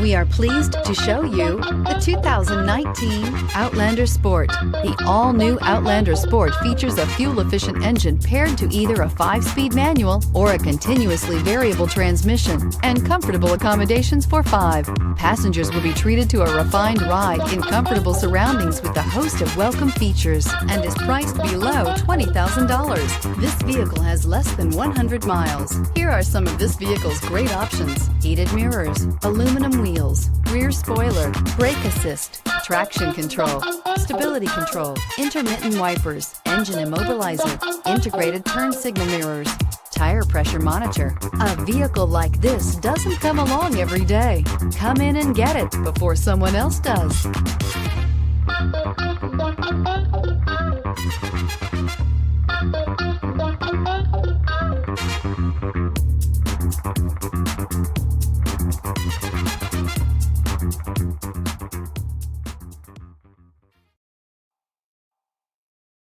We are pleased to show you the 2019 Outlander Sport. The all-new Outlander Sport features a fuel-efficient engine paired to either a 5-speed manual or a continuously variable transmission and comfortable accommodations for 5. Passengers will be treated to a refined ride in comfortable surroundings with a host of welcome features and is priced below $20,000. This vehicle has less than 100 miles. Here are some of this vehicle's great options: heated mirrors, aluminum wheels, rear spoiler, brake assist, traction control, stability control, intermittent wipers, engine immobilizer, integrated turn signal mirrors, tire pressure monitor. A vehicle like this doesn't come along every day. Come in and get it before someone else does.